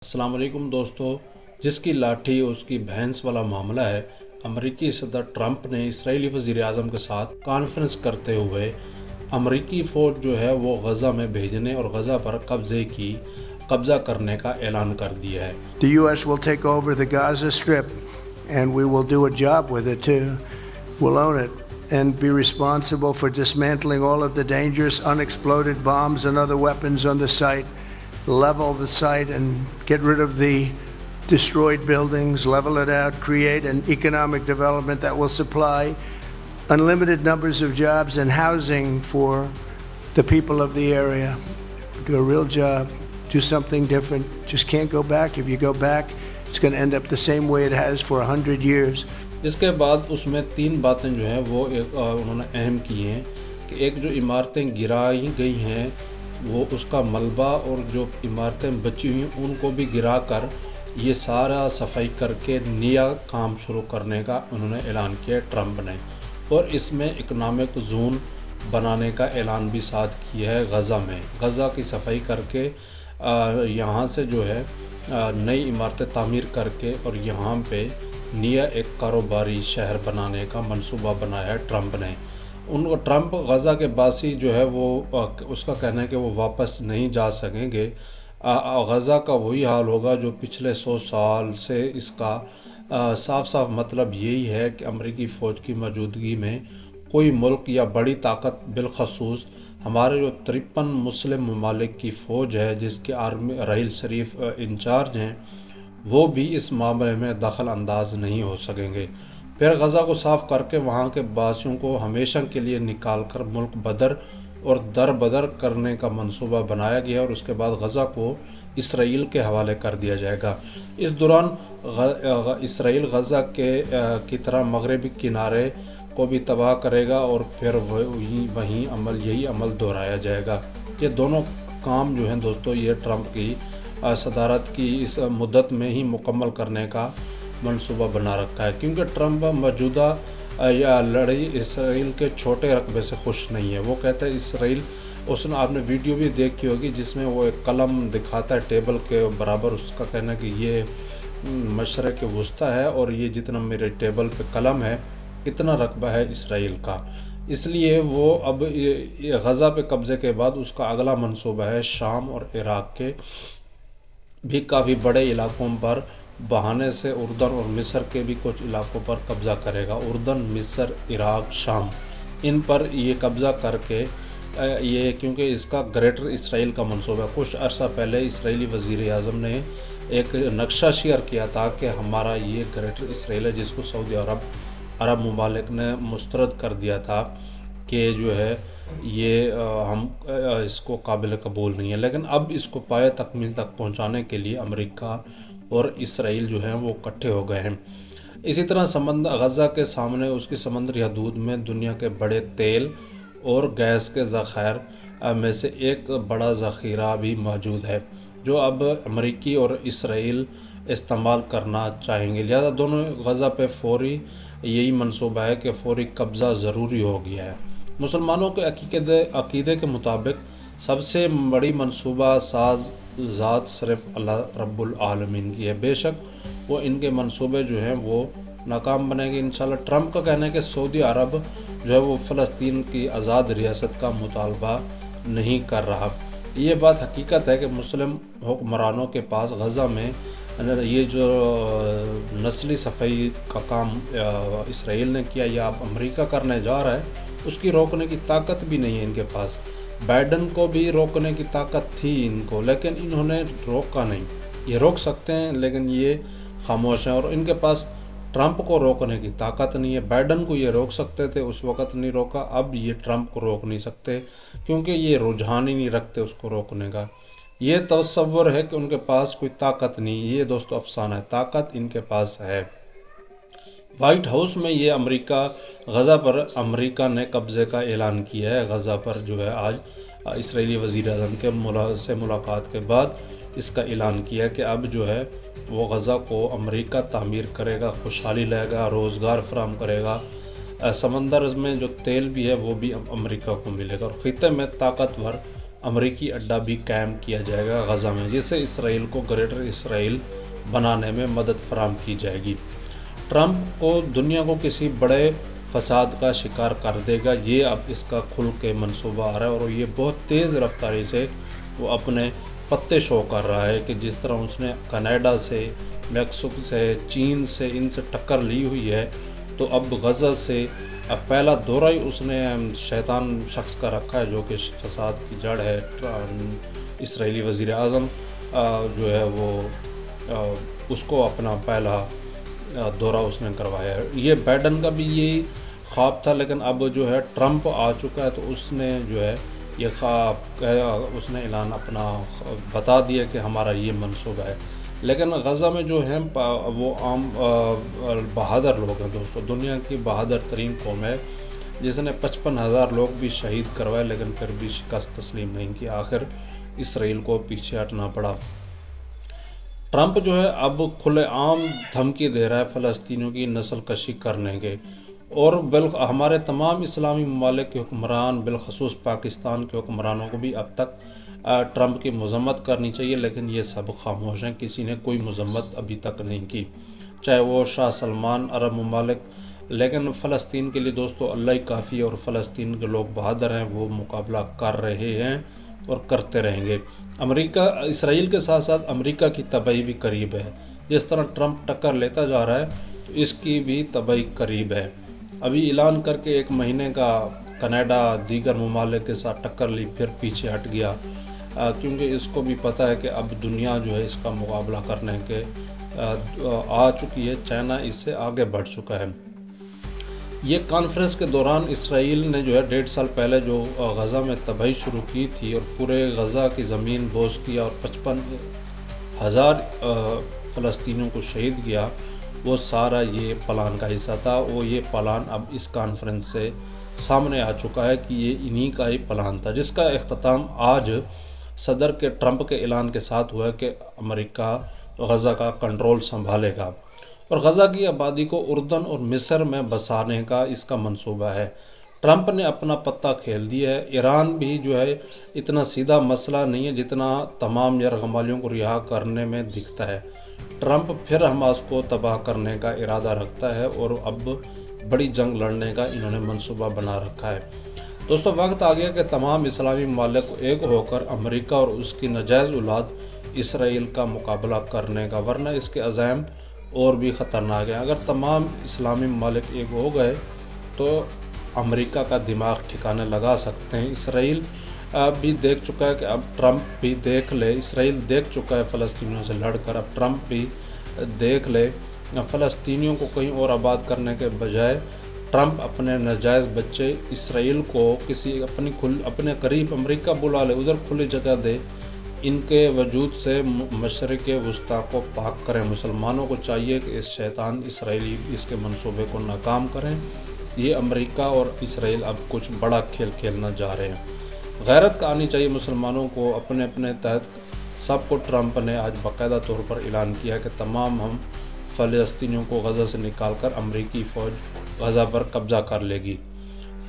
السلام علیکم دوستو، جس کی لاٹھی اس کی بھینس والا معاملہ ہے۔ امریکی صدر ٹرمپ نے اسرائیلی وزیر اعظم کے ساتھ کانفرنس کرتے ہوئے امریکی فوج جو ہے وہ غزہ میں بھیجنے اور غزہ پر قبضہ کرنے کا اعلان کر دیا ہے۔ The U.S. will take over the Gaza Strip and we will do a job with it too. We'll own it and be responsible for dismantling all of the dangerous unexploded bombs and other weapons on the site, level the site and get rid of the destroyed buildings, level it out, create an economic development that will supply unlimited numbers of jobs and housing for the people of the area. Do a real job, do something different. Just can't go back. If you go back, it's going to end up the same way it has for 100 years. اس کے بعد اس میں 3 باتیں جو ہیں وہ انہوں نے اہم کی ہیں کہ ایک جو عمارتیں گرائی گئی ہیں وہ اس کا ملبہ اور جو عمارتیں بچی ہوئی ہیں ان کو بھی گرا کر یہ سارا صفائی کر کے نیا کام شروع کرنے کا انہوں نے اعلان کیا ٹرمپ نے، اور اس میں اکنامک زون بنانے کا اعلان بھی ساتھ کیا ہے۔ غزہ کی صفائی کر کے یہاں سے جو ہے نئی عمارتیں تعمیر کر کے اور یہاں پہ نیا ایک کاروباری شہر بنانے کا منصوبہ بنایا ہے ٹرمپ نے۔ ٹرمپ غزہ کے باسی جو ہے وہ اس کا کہنا ہے کہ وہ واپس نہیں جا سکیں گے۔ غزہ کا وہی حال ہوگا جو پچھلے 100 سال سے۔ اس کا صاف مطلب یہی ہے کہ امریکی فوج کی موجودگی میں کوئی ملک یا بڑی طاقت، بالخصوص ہمارے جو 53 مسلم ممالک کی فوج ہے جس کے آرمی راحیل شریف انچارج ہیں، وہ بھی اس معاملے میں دخل انداز نہیں ہو سکیں گے۔ پھر غزہ کو صاف کر کے وہاں کے باسیوں کو ہمیشہ کے لیے نکال کر ملک بدر اور در بدر کرنے کا منصوبہ بنایا گیا، اور اس کے بعد غزہ کو اسرائیل کے حوالے کر دیا جائے گا۔ اس دوران اسرائیل غزہ کی طرح مغربی کنارے کو بھی تباہ کرے گا اور پھر یہی عمل دہرایا جائے گا۔ یہ دونوں کام جو ہیں دوستو، یہ ٹرمپ کی صدارت کی اس مدت میں ہی مکمل کرنے کا منصوبہ بنا رکھا ہے، کیونکہ ٹرمپ موجودہ لڑائی اسرائیل کے چھوٹے رقبے سے خوش نہیں ہے۔ وہ کہتا ہے اسرائیل، آپ نے ویڈیو بھی دیکھی ہوگی جس میں وہ ایک قلم دکھاتا ہے ٹیبل کے برابر، اس کا کہنا ہے کہ یہ مشرق وسطی ہے اور یہ جتنا میرے ٹیبل پہ قلم ہے کتنا رقبہ ہے اسرائیل کا۔ اس لیے وہ اب غزہ پہ قبضے کے بعد اس کا اگلا منصوبہ ہے شام اور عراق کے بھی کافی بڑے علاقوں پر بہانے سے اردن اور مصر کے بھی کچھ علاقوں پر قبضہ کرے گا۔ اردن، مصر، عراق، شام، ان پر یہ قبضہ کر کے یہ، کیونکہ اس کا گریٹر اسرائیل کا منصوبہ ہے۔ کچھ عرصہ پہلے اسرائیلی وزیر اعظم نے ایک نقشہ شیئر کیا تھا کہ ہمارا یہ گریٹر اسرائیل ہے، جس کو سعودی عرب ممالک نے مسترد کر دیا تھا کہ جو ہے یہ ہم اس کو قابل قبول نہیں ہے، لیکن اب اس کو پایہ تکمیل تک پہنچانے کے لیے امریکہ اور اسرائیل جو ہیں وہ اکٹھے ہو گئے ہیں۔ اسی طرح غزہ کے سامنے اس کی سمندری حدود میں دنیا کے بڑے تیل اور گیس کے ذخائر میں سے ایک بڑا ذخیرہ بھی موجود ہے، جو اب امریکی اور اسرائیل استعمال کرنا چاہیں گے۔ لہذا دونوں غزہ پہ فوری یہی منصوبہ ہے کہ فوری قبضہ ضروری ہو گیا ہے۔ مسلمانوں کے عقیدے کے مطابق سب سے بڑی منصوبہ ساز ذات صرف اللہ رب العالمین کی ہے۔ بے شک وہ ان کے منصوبے جو ہیں وہ ناکام بنے گے انشاءاللہ۔ ٹرمپ کا کہنا ہے کہ سعودی عرب جو ہے وہ فلسطین کی آزاد ریاست کا مطالبہ نہیں کر رہا۔ یہ بات حقیقت ہے کہ مسلم حکمرانوں کے پاس غزہ میں یہ جو نسلی صفائی کا کام اسرائیل نے کیا یا اب امریکہ کرنے جا رہا ہے، اس کی روکنے کی طاقت بھی نہیں ہے ان کے پاس۔ بائیڈن کو بھی روکنے کی طاقت تھی ان کو، لیکن انہوں نے روکا نہیں۔ یہ روک سکتے ہیں لیکن یہ خاموش ہیں، اور ان کے پاس ٹرمپ کو روکنے کی طاقت نہیں ہے۔ بائیڈن کو یہ روک سکتے تھے، اس وقت نہیں روکا، اب یہ ٹرمپ کو روک نہیں سکتے کیونکہ یہ رجحان ہی نہیں رکھتے اس کو روکنے کا۔ یہ تصور ہے کہ ان کے پاس کوئی طاقت نہیں، یہ دوستو افسانہ ہے، طاقت ان کے پاس ہے۔ وائٹ ہاؤس میں یہ غزہ پر امریکہ نے قبضے کا اعلان کیا ہے۔ غزہ پر جو ہے آج اسرائیلی وزیر اعظم سے ملاقات کے بعد اس کا اعلان کیا کہ اب جو ہے وہ غزہ کو امریکہ تعمیر کرے گا، خوشحالی لے گا، روزگار فراہم کرے گا، سمندر میں جو تیل بھی ہے وہ بھی امریکہ کو ملے گا، اور خطے میں طاقتور امریکی اڈہ بھی قائم کیا جائے گا غزہ میں، جس سے اسرائیل کو گریٹر اسرائیل بنانے میں مدد فراہم کی جائے گی۔ ٹرمپ کو دنیا کو کسی بڑے فساد کا شکار کر دے گا، یہ اب اس کا کھل کے منصوبہ آ رہا ہے، اور یہ بہت تیز رفتاری سے وہ اپنے پتے شو کر رہا ہے کہ جس طرح اس نے کینیڈا سے، میکسیکو سے، چین سے، ان سے ٹکر لی ہوئی ہے، تو اب غزہ سے اب پہلا دورہ ہی اس نے شیطان شخص کا رکھا ہے جو کہ فساد کی جڑ ہے۔ اسرائیلی وزیر اعظم جو ہے وہ اس کو اپنا پہلا دورہ اس نے کروایا ہے۔ یہ بائیڈن کا بھی یہی خواب تھا، لیکن اب جو ہے ٹرمپ آ چکا ہے تو اس نے جو ہے یہ خواب اس نے اعلان اپنا بتا دیا کہ ہمارا یہ منصوبہ ہے۔ لیکن غزہ میں جو ہیں وہ عام بہادر لوگ ہیں دوستو، دنیا کی بہادر ترین قوم ہے جس نے 55,000 لوگ بھی شہید کروائے، لیکن پھر بھی شکست تسلیم نہیں کی، آخر اسرائیل کو پیچھے ہٹنا پڑا۔ ٹرمپ جو ہے اب کھلے عام دھمکی دے رہا ہے فلسطینیوں کی نسل کشی کرنے کے، اور ہمارے تمام اسلامی ممالک کے حکمران، بالخصوص پاکستان کے حکمرانوں کو بھی اب تک ٹرمپ کی مذمت کرنی چاہیے، لیکن یہ سب خاموش ہیں، کسی نے کوئی مذمت ابھی تک نہیں کی، چاہے وہ شاہ سلمان، عرب ممالک۔ لیکن فلسطین کے لیے دوستو اللہ ہی کافی ہے، اور فلسطین کے لوگ بہادر ہیں، وہ مقابلہ کر رہے ہیں اور کرتے رہیں گے۔ امریکہ اسرائیل کے ساتھ ساتھ امریکہ کی تباہی بھی قریب ہے، جس طرح ٹرمپ ٹکر لیتا جا رہا ہے تو اس کی بھی تباہی قریب ہے۔ ابھی اعلان کر کے 1 مہینے کا کینیڈا دیگر ممالک کے ساتھ ٹکر لی، پھر پیچھے ہٹ گیا، کیونکہ اس کو بھی پتہ ہے کہ اب دنیا جو ہے اس کا مقابلہ کرنے کے آ چکی ہے، چائنا اس سے آگے بڑھ چکا ہے۔ یہ کانفرنس کے دوران اسرائیل نے جو ہے 1.5 سال پہلے جو غزہ میں تباہی شروع کی تھی اور پورے غزہ کی زمین بوس کیا اور 55,000 فلسطینیوں کو شہید کیا، وہ سارا یہ پلان کا حصہ تھا۔ وہ یہ پلان اب اس کانفرنس سے سامنے آ چکا ہے کہ یہ انہی کا ہی پلان تھا، جس کا اختتام آج صدر کے ٹرمپ کے اعلان کے ساتھ ہوا ہے کہ امریکہ غزہ کا کنٹرول سنبھالے گا اور غزہ کی آبادی کو اردن اور مصر میں بسانے کا اس کا منصوبہ ہے۔ ٹرمپ نے اپنا پتہ کھیل دیا ہے۔ ایران بھی جو ہے اتنا سیدھا مسئلہ نہیں ہے جتنا تمام یرغمالیوں کو رہا کرنے میں دکھتا ہے۔ ٹرمپ پھر حماس کو تباہ کرنے کا ارادہ رکھتا ہے اور اب بڑی جنگ لڑنے کا انہوں نے منصوبہ بنا رکھا ہے۔ دوستو وقت آ گیا کہ تمام اسلامی ممالک کو ایک ہو کر امریکہ اور اس کی ناجائز اولاد اسرائیل کا مقابلہ کرنے کا، ورنہ اس کے عزائم اور بھی خطرناک ہیں۔ اگر تمام اسلامی ممالک ایک ہو گئے تو امریکہ کا دماغ ٹھکانے لگا سکتے ہیں۔ اسرائیل بھی دیکھ چکا ہے کہ اب ٹرمپ بھی دیکھ لے، اسرائیل دیکھ چکا ہے فلسطینیوں سے لڑ کر، اب ٹرمپ بھی دیکھ لے فلسطینیوں کو کہیں اور آباد کرنے کے بجائے ٹرمپ اپنے ناجائز بچے اسرائیل کو کسی اپنے قریب امریکہ بلا لے، ادھر کھلی جگہ دے، ان کے وجود سے مشرق وسطیٰ کو پاک کریں۔ مسلمانوں کو چاہیے کہ اس شیطان اسرائیلی اس کے منصوبے کو ناکام کریں۔ یہ امریکہ اور اسرائیل اب کچھ بڑا کھیل کھیلنا جا رہے ہیں۔ غیرت کا آنی چاہیے مسلمانوں کو اپنے اپنے تحت سب کو۔ ٹرمپ نے آج باقاعدہ طور پر اعلان کیا کہ تمام ہم فلسطینیوں کو غزہ سے نکال کر امریکی فوج غزہ پر قبضہ کر لے گی۔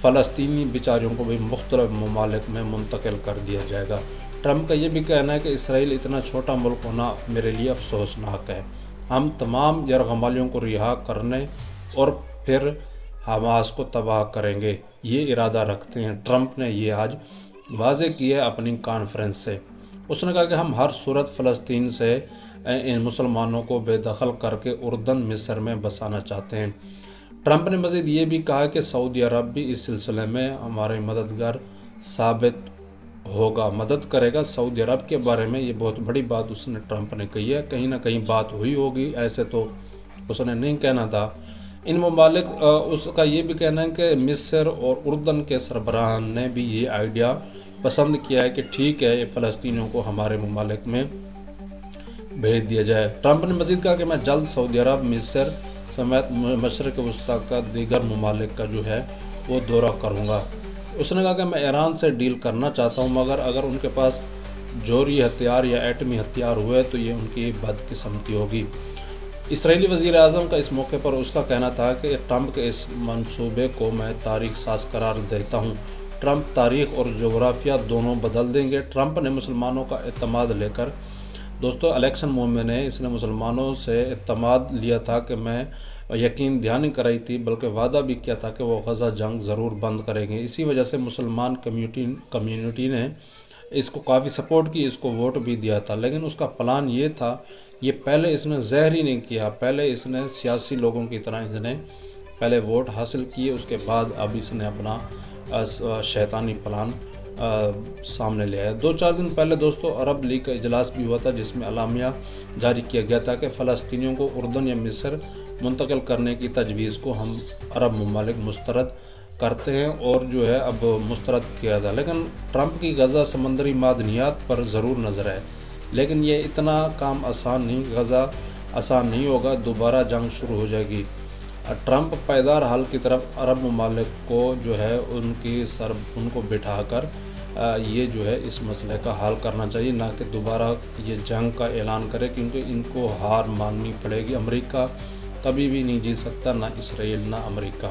فلسطینی بیچاریوں کو بھی مختلف ممالک میں منتقل کر دیا جائے گا۔ ٹرمپ کا یہ بھی کہنا ہے کہ اسرائیل اتنا چھوٹا ملک ہونا میرے لیے افسوسناک ہے۔ ہم تمام یرغمالیوں کو رہا کرنے اور پھر حماس کو تباہ کریں گے، یہ ارادہ رکھتے ہیں۔ ٹرمپ نے یہ آج واضح کیا ہے اپنی کانفرنس سے۔ اس نے کہا کہ ہم ہر صورت فلسطین سے ان مسلمانوں کو بے دخل کر کے اردن مصر میں بسانا چاہتے ہیں۔ ٹرمپ نے مزید یہ بھی کہا کہ سعودی عرب بھی اس سلسلے میں ہمارے مددگار ثابت ہوگا، مدد کرے گا۔ سعودی عرب کے بارے میں یہ بہت بڑی بات اس نے ٹرمپ نے کہی ہے، کہیں نہ کہیں بات ہوئی ہوگی، ایسے تو اس نے نہیں کہنا تھا۔ ان ممالک اس کا یہ بھی کہنا ہے کہ مصر اور اردن کے سربراہان نے بھی یہ آئیڈیا پسند کیا ہے کہ ٹھیک ہے، فلسطینیوں کو ہمارے ممالک میں بھیج دیا جائے۔ ٹرمپ نے مزید کہا کہ میں جلد سعودی عرب، مصر سمیت مشرق وسطیٰ کا دیگر ممالک کا جو ہے وہ دورہ کروں گا۔ اس نے کہا کہ میں ایران سے ڈیل کرنا چاہتا ہوں، مگر اگر ان کے پاس جوہری ہتھیار یا ایٹمی ہتھیار ہوئے تو یہ ان کی بدقسمتی ہوگی۔ اسرائیلی وزیر اعظم کا اس موقع پر اس کا کہنا تھا کہ ٹرمپ کے اس منصوبے کو میں تاریخ ساز قرار دیتا ہوں ٹرمپ تاریخ اور جغرافیہ دونوں بدل دیں گے۔ ٹرمپ نے مسلمانوں کا اعتماد لے کر دوستو الیکشن مومن ہے، اس نے مسلمانوں سے اعتماد لیا تھا کہ میں یقین دہانی کرائی تھی، بلکہ وعدہ بھی کیا تھا کہ وہ غزہ جنگ ضرور بند کریں گے۔ اسی وجہ سے مسلمان کمیونٹی نے اس کو کافی سپورٹ کی، اس کو ووٹ بھی دیا تھا، لیکن اس کا پلان یہ تھا، یہ پہلے اس نے ظاہر ہی نہیں کیا، پہلے اس نے سیاسی لوگوں کی طرح اس نے پہلے ووٹ حاصل کیے، اس کے بعد اب اس نے اپنا شیطانی پلان سامنے لے آیا۔ 2-4 دن پہلے دوستو عرب لیگ کا اجلاس بھی ہوا تھا، جس میں اعلامیہ جاری کیا گیا تھا کہ فلسطینیوں کو اردن یا مصر منتقل کرنے کی تجویز کو ہم عرب ممالک مسترد کرتے ہیں، اور جو ہے اب مسترد کیا تھا۔ لیکن ٹرمپ کی غزہ سمندری معدنیات پر ضرور نظر ہے، لیکن یہ اتنا کام آسان نہیں، غزہ آسان نہیں ہوگا، دوبارہ جنگ شروع ہو جائے گی۔ ٹرمپ پائیدار حل کی طرف عرب ممالک کو جو ہے ان کو بٹھا کر یہ جو ہے اس مسئلے کا حل کرنا چاہیے، نہ کہ دوبارہ یہ جنگ کا اعلان کرے، کیونکہ ان کو ہار ماننی پڑے گی۔ امریکہ کبھی بھی نہیں جیت سکتا، نہ اسرائیل نہ امریکہ۔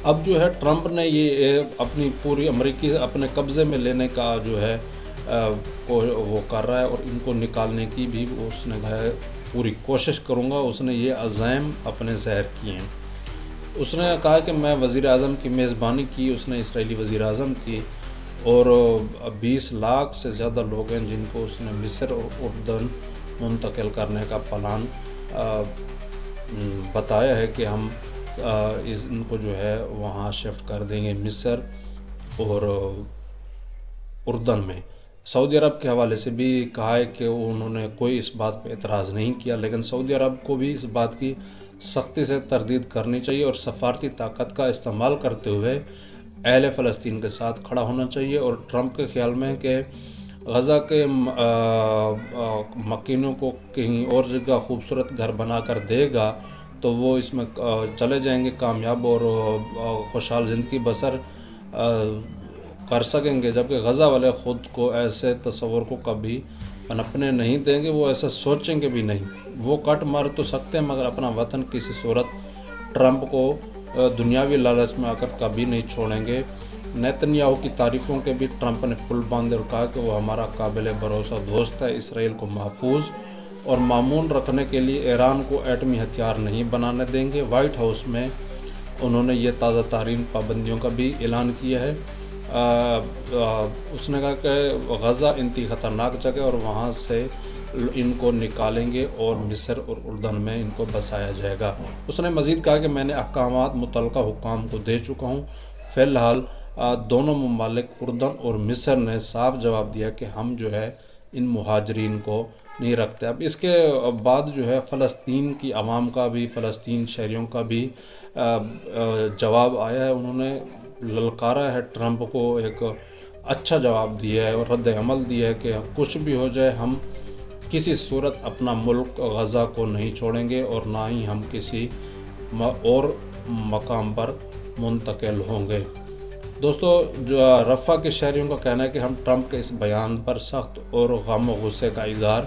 اب جو ہے ٹرمپ نے یہ اپنی پوری امریکی اپنے قبضے میں لینے کا جو ہے وہ کر رہا ہے، اور ان کو نکالنے کی بھی اس نے کہا ہے پوری کوشش کروں گا۔ اس نے یہ عزائم اپنے ظاہر کیے ہیں۔ اس نے کہا کہ میں وزیر اعظم کی میزبانی کی، اس نے اسرائیلی وزیر اعظم کی، اور 20 لاکھ سے زیادہ لوگ ہیں جن کو اس نے مصر اور اردن منتقل کرنے کا پلان بتایا ہے کہ ہم ان کو جو ہے وہاں شفٹ کر دیں گے مصر اور اردن میں۔ سعودی عرب کے حوالے سے بھی کہا ہے کہ انہوں نے کوئی اس بات پہ اعتراض نہیں کیا، لیکن سعودی عرب کو بھی اس بات کی سختی سے تردید کرنی چاہیے اور سفارتی طاقت کا استعمال کرتے ہوئے اہل فلسطین کے ساتھ کھڑا ہونا چاہیے۔ اور ٹرمپ کے خیال میں کہ غزہ کے مکینوں کو کہیں اور جگہ خوبصورت گھر بنا کر دے گا تو وہ اس میں چلے جائیں گے کامیاب اور خوشحال زندگی بسر کر سکیں گے، جبکہ غزہ والے خود کو ایسے تصور کو کبھی پنپنے نہیں دیں گے، وہ ایسا سوچیں گے بھی نہیں۔ وہ کٹ مار تو سکتے ہیں مگر اپنا وطن کسی صورت ٹرمپ کو دنیاوی لالچ میں آ کر کبھی نہیں چھوڑیں گے۔ نیتنیاہو کی تعریفوں کے بھی ٹرمپ نے پل باندھے اور کہا کہ وہ ہمارا قابل بھروسہ دوست ہے، اسرائیل کو محفوظ اور مامون رکھنے کے لیے ایران کو ایٹمی ہتھیار نہیں بنانے دیں گے۔ وائٹ ہاؤس میں انہوں نے یہ تازہ ترین پابندیوں کا بھی اعلان کیا ہے۔ اس نے کہا کہ غزہ انتہائی خطرناک جگہ اور وہاں سے ان کو نکالیں گے اور مصر اور اردن میں ان کو بسایا جائے گا۔ اس نے مزید کہا کہ میں نے احکامات متعلقہ حکام کو دے چکا ہوں، فی الحال دونوں ممالک اردن اور مصر نے صاف جواب دیا کہ ہم جو ہے ان مہاجرین کو نہیں رکھتے۔ اب اس کے بعد جو ہے فلسطین کی عوام کا بھی، فلسطین شہریوں کا بھی جواب آیا ہے۔ انہوں نے للکارا ہے ٹرمپ کو، ایک اچھا جواب دیا ہے اور رد عمل دیا ہے کہ کچھ بھی ہو جائے ہم کسی صورت اپنا ملک غزہ کو نہیں چھوڑیں گے اور نہ ہی ہم کسی اور مقام پر منتقل ہوں گے۔ دوستو جو رفح کے شہریوں کا کہنا ہے کہ ہم ٹرمپ کے اس بیان پر سخت اور غم و غصے کا اظہار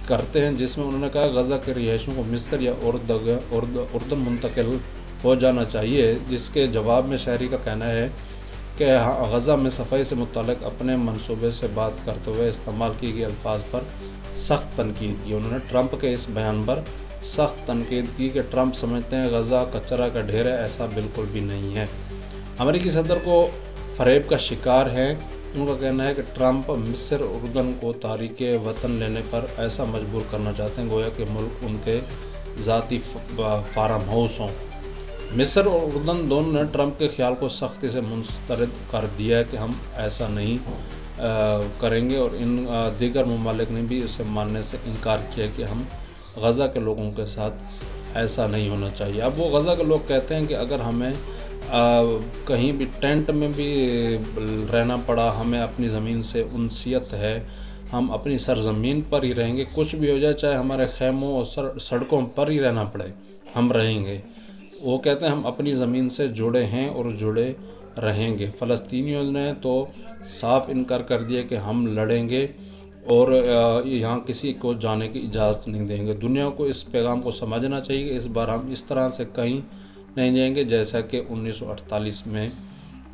کرتے ہیں، جس میں انہوں نے کہا غزہ کے رہائشیوں کو مصر یا اردن منتقل ہو جانا چاہیے، جس کے جواب میں شہری کا کہنا ہے کہ غزہ میں صفائی سے متعلق اپنے منصوبے سے بات کرتے ہوئے استعمال کی گئی الفاظ پر سخت تنقید کی۔ انہوں نے ٹرمپ کے اس بیان پر سخت تنقید کی کہ ٹرمپ سمجھتے ہیں غزہ کچرا کا ڈھیر ہے، ایسا بالکل بھی نہیں ہے۔ امریکی صدر کو فریب کا شکار ہیں۔ ان کا کہنا ہے کہ ٹرمپ مصر اور اردن کو تاریخ وطن لینے پر ایسا مجبور کرنا چاہتے ہیں گویا کہ ملک ان کے ذاتی فارم ہاؤس ہوں۔ مصر اور اردن دونوں نے ٹرمپ کے خیال کو سختی سے مسترد کر دیا ہے کہ ہم ایسا نہیں کریں گے، اور ان دیگر ممالک نے بھی اسے ماننے سے انکار کیا کہ ہم غزہ کے لوگوں کے ساتھ ایسا نہیں ہونا چاہیے۔ اب وہ غزہ کے لوگ کہتے ہیں کہ اگر ہمیں کہیں بھی ٹینٹ میں بھی رہنا پڑا، ہمیں اپنی زمین سے انسیت ہے، ہم اپنی سرزمین پر ہی رہیں گے، کچھ بھی ہو جائے، چاہے ہمارے خیموں اور سڑکوں پر ہی رہنا پڑے، ہم رہیں گے۔ وہ کہتے ہیں ہم اپنی زمین سے جڑے ہیں اور جڑے رہیں گے۔ فلسطینیوں نے تو صاف انکار کر دیا کہ ہم لڑیں گے اور یہاں کسی کو جانے کی اجازت نہیں دیں گے۔ دنیا کو اس پیغام کو سمجھنا چاہیے کہ اس بار ہم اس طرح سے کہیں نہیں جائیں گے جیسا کہ 1948 میں